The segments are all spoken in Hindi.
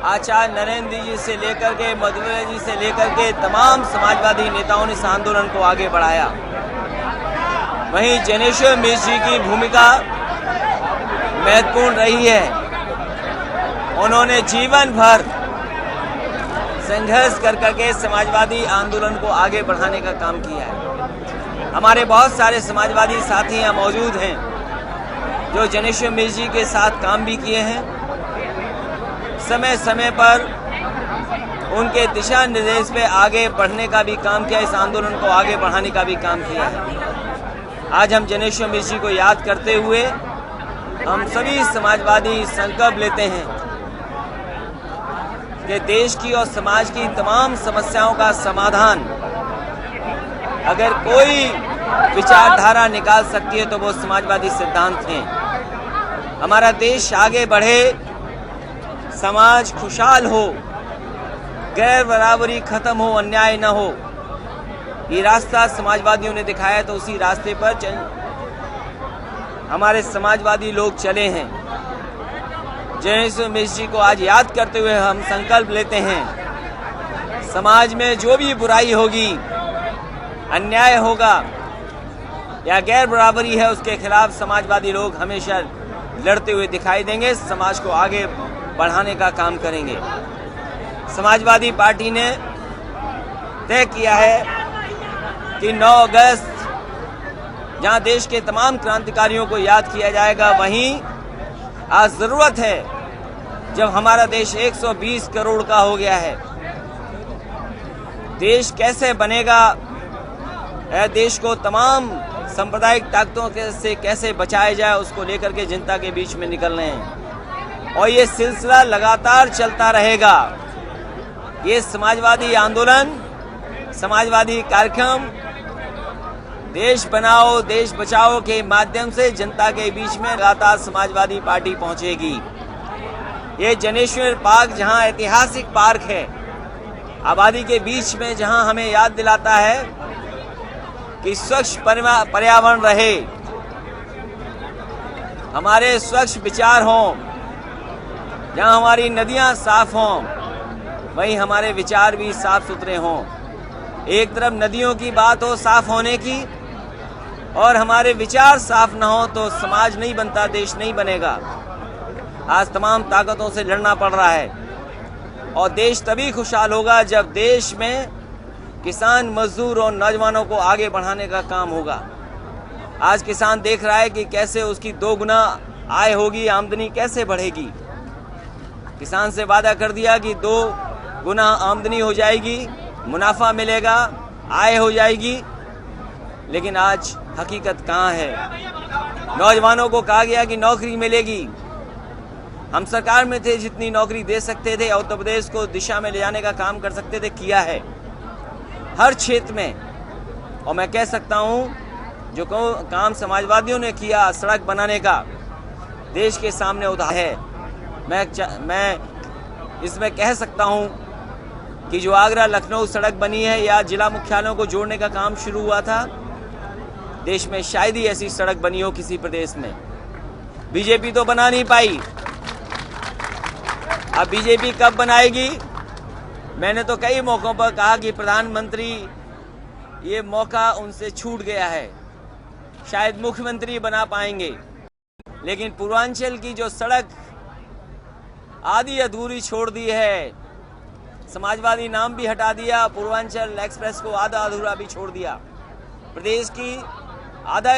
आचार्य नरेंद्र जी से लेकर के मधुमेह जी से लेकर के तमाम समाजवादी नेताओं ने इस आंदोलन को आगे बढ़ाया। वहीं जनेश्वर मिश्र जी की भूमिका महत्वपूर्ण रही है। उन्होंने जीवन भर संघर्ष कर करके समाजवादी आंदोलन को आगे बढ़ाने का काम किया है। हमारे बहुत सारे समाजवादी साथी यहाँ मौजूद हैं जो जनेश्वर मिश्र जी के साथ काम भी किए हैं। समय समय पर उनके दिशा निर्देश पे आगे बढ़ने का भी काम किया, इस आंदोलन को आगे बढ़ाने का भी काम किया है। आज हम जनेश्वर मिश्र जी को याद करते हुए हम सभी समाजवादी संकल्प लेते हैं कि देश की और समाज की तमाम समस्याओं का समाधान अगर कोई विचारधारा निकाल सकती है तो वो समाजवादी सिद्धांत हैं। हमारा देश आगे बढ़े, समाज खुशहाल हो, गैर बराबरी खत्म हो, अन्याय न हो, ये रास्ता समाजवादियों ने दिखाया तो उसी रास्ते पर हमारे समाजवादी लोग चले हैं। जनेश्वर मिश्र जी को आज याद करते हुए हम संकल्प लेते हैं, समाज में जो भी बुराई होगी, अन्याय होगा या गैर बराबरी है, उसके खिलाफ समाजवादी लोग हमेशा लड़ते हुए दिखाई देंगे, समाज को आगे बढ़ाने का काम करेंगे। समाजवादी पार्टी ने तय किया है कि 9 अगस्त जहां देश के तमाम क्रांतिकारियों को याद किया जाएगा, वहीं आज जरूरत है, जब हमारा देश 120 करोड़ का हो गया है, देश कैसे बनेगा, देश को तमाम सांप्रदायिक ताकतों से कैसे बचाया जाए, उसको लेकर के जनता के बीच में निकल रहे हैं और ये सिलसिला लगातार चलता रहेगा। ये समाजवादी आंदोलन, समाजवादी कार्यक्रम देश बनाओ देश बचाओ के माध्यम से जनता के बीच में लगातार समाजवादी पार्टी पहुंचेगी। ये जनेश्वर पार्क जहां ऐतिहासिक पार्क है, आबादी के बीच में, जहां हमें याद दिलाता है कि स्वच्छ पर्यावरण रहे, हमारे स्वच्छ विचार हों, जहां हमारी नदियां साफ हों, वहीं हमारे विचार भी साफ सुथरे हों। एक तरफ नदियों की बात हो साफ होने की और हमारे विचार साफ ना हो तो समाज नहीं बनता, देश नहीं बनेगा। आज तमाम ताकतों से लड़ना पड़ रहा है और देश तभी खुशहाल होगा जब देश में किसान, मजदूर और नौजवानों को आगे बढ़ाने का काम होगा। आज किसान देख रहा है कि कैसे उसकी 2 गुना आय होगी, आमदनी कैसे बढ़ेगी। किसान से वादा कर दिया कि 2 गुना आमदनी हो जाएगी, मुनाफा मिलेगा, आय हो जाएगी, लेकिन आज हकीकत कहाँ है। नौजवानों को कहा गया कि नौकरी मिलेगी, हम सरकार में थे, जितनी नौकरी दे सकते थे, उत्तर प्रदेश को दिशा में ले जाने का काम कर सकते थे, किया है हर क्षेत्र में। और मैं कह सकता हूँ जो काम समाजवादियों ने किया सड़क बनाने का, देश के सामने उदाहरण है। मैं इसमें कह सकता हूँ कि जो आगरा लखनऊ सड़क बनी है या जिला मुख्यालयों को जोड़ने का काम शुरू हुआ था, देश में शायद ही ऐसी सड़क बनी हो किसी प्रदेश में। बीजेपी तो बना नहीं पाई, अब बीजेपी कब बनाएगी। मैंने तो कई मौकों पर कहा कि प्रधानमंत्री, ये मौका उनसे छूट गया है, शायद मुख्यमंत्री बना पाएंगे, लेकिन पूर्वांचल की जो सड़क आधी अधूरी छोड़ दी है, समाजवादी नाम भी हटा दिया, पूर्वांचल एक्सप्रेस को आधा अधूरा भी छोड़ दिया। प्रदेश की आधा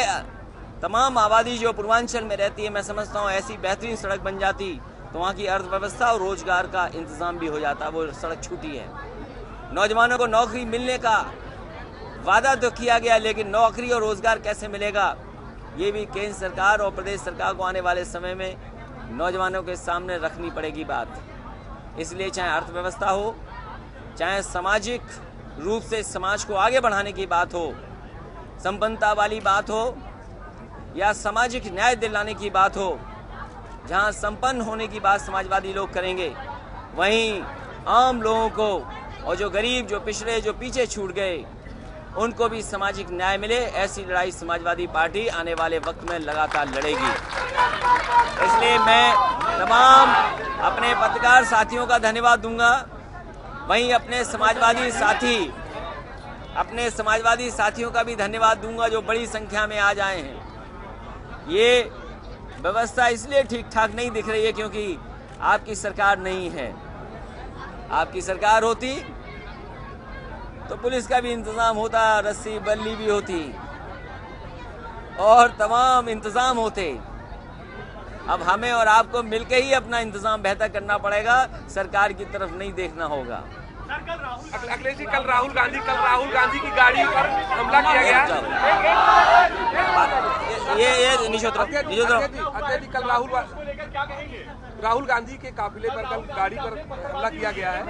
तमाम आबादी जो पूर्वांचल में रहती है, मैं समझता हूँ ऐसी बेहतरीन सड़क बन जाती तो वहाँ की अर्थव्यवस्था और रोजगार का इंतजाम भी हो जाता। वो सड़क छूटी है। नौजवानों को नौकरी मिलने का वादा तो किया गया, लेकिन नौकरी और रोजगार कैसे मिलेगा, ये भी केंद्र सरकार और प्रदेश सरकार को आने वाले समय में नौजवानों के सामने रखनी पड़ेगी बात। इसलिए चाहे अर्थव्यवस्था हो, चाहे सामाजिक रूप से समाज को आगे बढ़ाने की बात हो, संपन्नता वाली बात हो, या सामाजिक न्याय दिलाने की बात हो, जहां संपन्न होने की बात समाजवादी लोग करेंगे, वहीं आम लोगों को और जो गरीब, जो पिछड़े, जो पीछे छूट गए, उनको भी सामाजिक न्याय मिले, ऐसी लड़ाई समाजवादी पार्टी आने वाले वक्त में लगातार लड़ेगी। इसलिए मैं तमाम अपने पत्रकार साथियों का धन्यवाद दूंगा, वहीं अपने समाजवादी साथियों का भी धन्यवाद दूंगा जो बड़ी संख्या में आज आए हैं। ये व्यवस्था इसलिए ठीक ठाक नहीं दिख रही है क्योंकि आपकी सरकार नहीं है। आपकी सरकार होती तो पुलिस का भी इंतजाम होता, रस्सी बल्ली भी होती और तमाम इंतजाम होते। अब हमें और आपको मिलकर ही अपना इंतजाम बेहतर करना पड़ेगा, सरकार की तरफ नहीं देखना होगा। अखिलेश जी, कल राहुल गांधी की गाड़ी पर हमला किया गया। ये निशोत्रो कल राहुल गांधी के काफिले पर कल गाड़ी पर हमला किया गया है।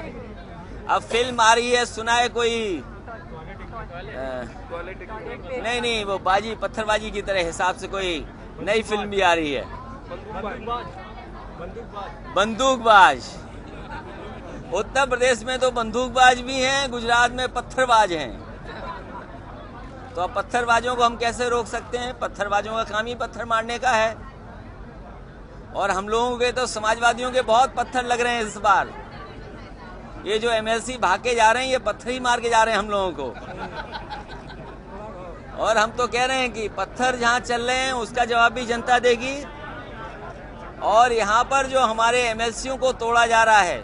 अब फिल्म आ रही है, सुना है कोई नहीं, वो पत्थरबाजी की तरह हिसाब से कोई नई फिल्म भी आ रही है, बंदूकबाज। उत्तर प्रदेश में तो बंदूकबाज भी हैं, गुजरात में पत्थरबाज हैं। तो अब पत्थरबाजों को हम कैसे रोक सकते हैं? पत्थरबाजों का काम ही पत्थर मारने का है। और हम लोगों के तो समाजवादियों के बहुत पत्थर लग रहे हैं इस बार। ये जो एमएलसी भाग के जा रहे हैं, ये पत्थर ही मार के जा रहे हैं हम लोगों को। और हम तो कह रहे हैं कि पत्थर जहां चल रहे हैं उसका जवाब भी जनता देगी। और यहाँ पर जो हमारे एमएलसीओं को तोड़ा जा रहा है,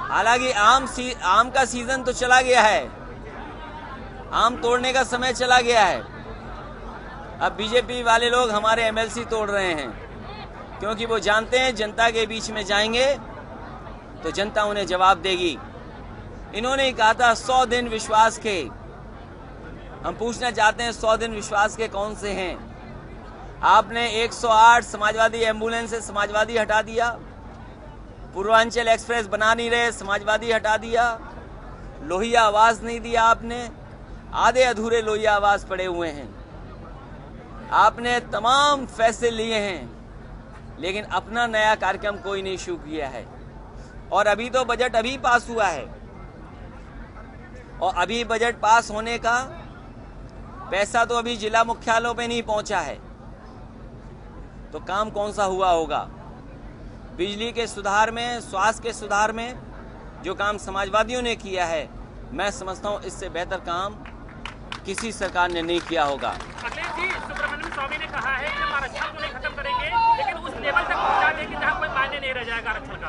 हालांकि आम का सीजन तो चला गया है, आम तोड़ने का समय चला गया है। अब बीजेपी वाले लोग हमारे एमएलसी तोड़ रहे हैं क्योंकि वो जानते हैं जनता के बीच में जाएंगे तो जनता उन्हें जवाब देगी। इन्होंने ही कहा था 100 दिन विश्वास के। हम पूछना चाहते हैं 100 दिन विश्वास के कौन से हैं? आपने 108 समाजवादी एम्बुलेंस से समाजवादी हटा दिया, पूर्वांचल एक्सप्रेस बना नहीं रहे, समाजवादी हटा दिया, लोहिया आवास नहीं दिया आपने, आधे अधूरे लोहिया आवास पड़े हुए हैं। आपने तमाम फैसले लिए हैं लेकिन अपना नया कार्यक्रम कोई नहीं शुरू किया है। और अभी तो बजट अभी पास हुआ है और अभी बजट पास होने का पैसा तो अभी जिला मुख्यालयों पे नहीं पहुंचा है, तो काम कौन सा हुआ होगा? बिजली के सुधार में, स्वास्थ्य के सुधार में जो काम समाजवादियों ने किया है, मैं समझता हूं इससे बेहतर काम किसी सरकार ने नहीं किया होगा। अखिलेश जी, सुब्रमण्यम स्वामी ने कहा है कि हम आरक्षण को नहीं खत्म करेंगे, लेकिन उस लेवल तक पहुंचा देंगे जहां कोई मायने नहीं रह जाएगा आरक्षण का।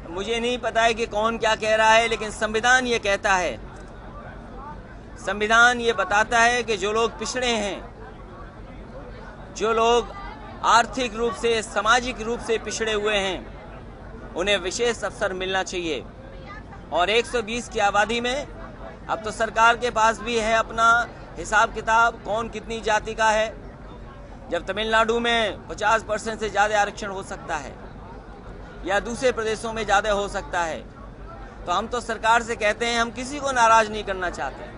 मुझे नहीं पता है कि कौन क्या कह रहा है, लेकिन संविधान ये कहता है, संविधान ये बताता है कि जो लोग पिछड़े हैं, जो लोग आर्थिक रूप से, सामाजिक रूप से पिछड़े हुए हैं, उन्हें विशेष अवसर मिलना चाहिए। और 120 की आबादी में अब तो सरकार के पास भी है अपना हिसाब किताब, कौन कितनी जाति का है। जब तमिलनाडु में 50% से ज्यादा आरक्षण हो सकता है या दूसरे प्रदेशों में ज्यादा हो सकता है, तो हम तो सरकार से कहते हैं हम किसी को नाराज नहीं करना चाहते,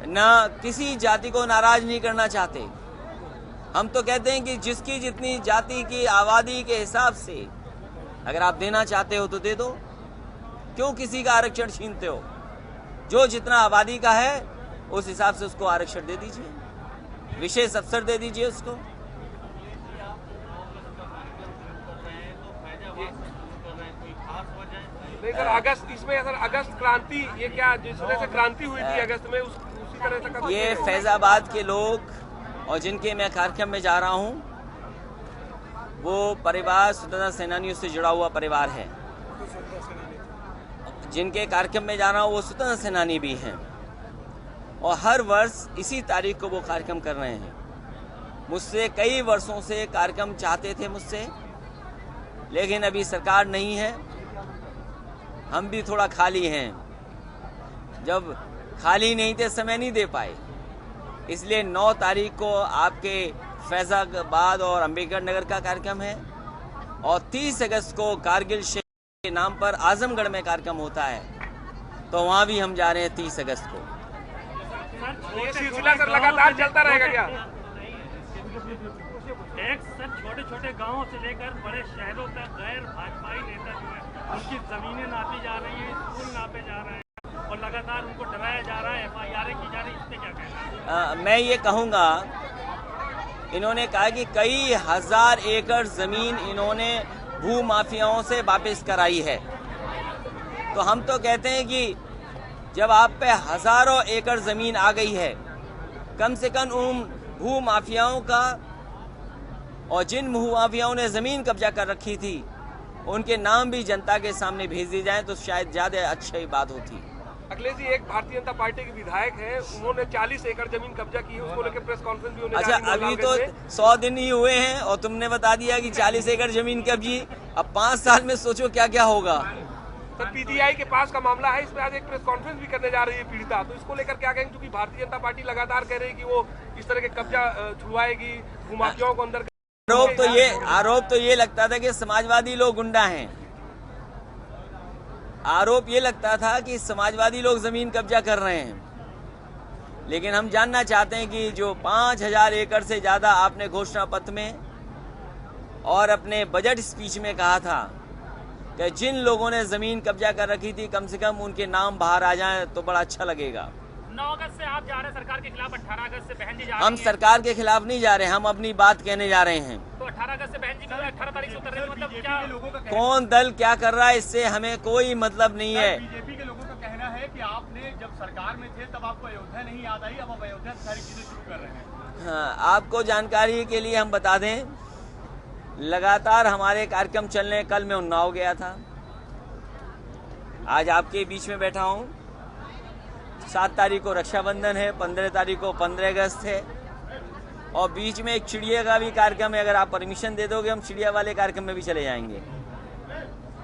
ना किसी जाति को नाराज नहीं करना चाहते। हम तो कहते हैं कि जिसकी जितनी जाति की आबादी के हिसाब से अगर आप देना चाहते हो तो दे दो, क्यों किसी का आरक्षण छीनते हो? जो जितना आबादी का है उस हिसाब से उसको आरक्षण दे दीजिए, विशेष अवसर दे दीजिए उसको। सर अगस्त, इसमें सर अगस्त क्रांति, ये क्या जिस तरह से क्रांति हुई थी अगस्त में, उसी तरह से ये फैजाबाद के लोग और जिनके मैं कार्यक्रम में जा रहा हूं, वो परिवार स्वतंत्रता सेनानियों से जुड़ा हुआ परिवार है। जिनके कार्यक्रम में जा रहा हूं वो स्वतंत्रता सेनानी भी हैं और हर वर्ष इसी तारीख को वो कार्यक्रम कर रहे हैं। मुझसे कई वर्षों से कार्यक्रम चाहते थे मुझसे, लेकिन अभी सरकार नहीं है, हम भी थोड़ा खाली हैं। जब खाली नहीं थे समय नहीं दे पाए, इसलिए 9 तारीख को आपके फैजाबाद और अंबेडकर नगर का कार्यक्रम है और 30 अगस्त को कारगिल शहीद के नाम पर आजमगढ़ में कार्यक्रम होता है, तो वहां भी हम जा रहे हैं 30 अगस्त को। ये सिलसिला सर लगातार चलता रहेगा क्या? एक सर छोटे छोटे गांवों से लेकर बड़े शहरों तक गैर भाजपाई नेता जो है उनकी जमीनें नापी जा रही हैं, स्कूल नापे जा रहे हैं और लगातार उनको डराया जा रहा है, FIR की जा रही है, इस पे क्या कहना है? मैं ये कहूँगा, इन्होंने कहा कि कई हजार एकड़ जमीन इन्होंने भू माफियाओं से वापस कराई है। तो हम तो कहते हैं कि जब आप पे हजारों एकड़ जमीन आ गई है, कम से कम उन भू माफियाओं का, और जिन भू माफियाओं ने जमीन कब्जा कर रखी थी, उनके नाम भी जनता के सामने भेज दिए जाएं तो शायद ज्यादा अच्छी बात होती। अखिलेश जी, एक भारतीय जनता पार्टी के विधायक है, उन्होंने 40 एकड़ जमीन कब्जा की है, उसको लेकर प्रेस कॉन्फ्रेंस भी होने जा रही है। अच्छा, अभी तो 100 दिन ही हुए हैं और तुमने बता दिया कि 40 एकड़ जमीन कब्जी। अब 5 साल में सोचो क्या क्या होगा। सर, PGI के पास का मामला है, इस पे आज एक प्रेस कॉन्फ्रेंस भी करने जा रही है पीड़िता, तो इसको लेकर क्या कहेंगे? क्योंकि भारतीय जनता पार्टी लगातार कह रही है कि वो इस तरह के कब्जा छुड़वाएगी, भूमाफियाओं को अंदर। आरोप तो ये लगता था कि समाजवादी लोग गुंडा हैं। आरोप ये लगता था कि समाजवादी लोग जमीन कब्जा कर रहे हैं। लेकिन हम जानना चाहते हैं कि जो 5000 एकड़ से ज्यादा आपने घोषणा पत्र में और अपने बजट स्पीच में कहा था कि जिन लोगों ने जमीन कब्जा कर रखी थी, कम से कम उनके नाम बाहर आ जाएं तो बड़ा अच्छा लगेगा। 9 अगस्त से आप जा रहे हैं सरकार के खिलाफ, 18 अगस्त से बहन जी जा रही हम हैं। सरकार के खिलाफ नहीं जा रहे, हम अपनी बात कहने जा रहे हैं। तो 18 अगस्त से बहन जी 18 तारीख से उतर रहे हैं, मतलब क्या? कौन दल क्या कर रहा है इससे हमें कोई मतलब नहीं है। बीजेपी के लोगों का कहना है कि आपने जब सरकार में थे तब आपको अयोध्या नहीं याद आई, अब आप अयोध्या से सारी चीजें शुरू कर रहे हैं। हाँ, आपको जानकारी के लिए हम बता दें, लगातार हमारे कार्यक्रम चल रहे हैं। कल मैं उन्नाव गया था, आज आपके बीच में बैठा हूँ। 7 तारीख को रक्षाबंधन है, 15 तारीख को 15 अगस्त है, और बीच में एक चिड़िया का भी कार्यक्रम है। अगर आप परमिशन दे दोगे, हम चिड़िया वाले कार्यक्रम में भी चले जाएंगे,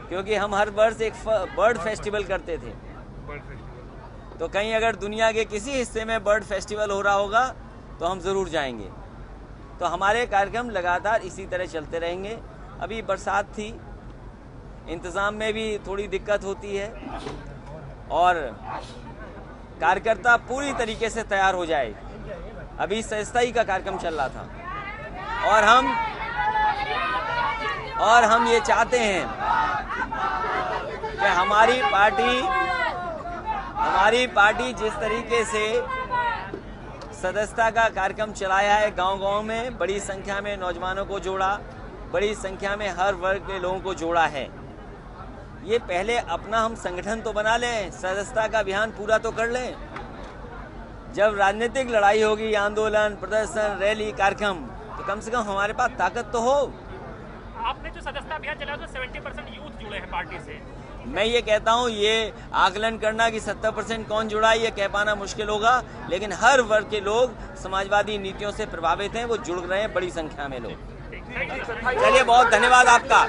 क्योंकि हम हर वर्ष एक बर्ड फेस्टिवल करते थे। तो कहीं अगर दुनिया के किसी हिस्से में बर्ड फेस्टिवल हो रहा होगा तो हम ज़रूर जाएंगे। तो हमारे कार्यक्रम लगातार इसी तरह चलते रहेंगे। अभी बरसात थी, इंतज़ाम में भी थोड़ी दिक्कत होती है, और कार्यकर्ता पूरी तरीके से तैयार हो जाए। अभी सस्ताई का कार्यक्रम चल रहा था, और हम ये चाहते हैं कि हमारी पार्टी जिस तरीके से सदस्यता का कार्यक्रम चलाया है, गांव-गांव में बड़ी संख्या में नौजवानों को जोड़ा, बड़ी संख्या में हर वर्ग के लोगों को जोड़ा है। ये पहले अपना हम संगठन तो बना लें, सदस्यता का अभियान पूरा तो कर लें। जब राजनीतिक लड़ाई होगी, आंदोलन, प्रदर्शन, रैली, कार्यक्रम, तो कम से कम हमारे पास ताकत तो हो। आपने जो सदस्यता अभियान चलाया तो 70% यूथ जुड़े हैं पार्टी से। मैं ये कहता हूँ, ये आकलन करना कि 70% कौन जुड़ा है ये कह पाना मुश्किल होगा, लेकिन हर वर्ग के लोग समाजवादी नीतियों से प्रभावित हैं, वो जुड़ रहे हैं बड़ी संख्या में लोग। चलिए, बहुत धन्यवाद आपका।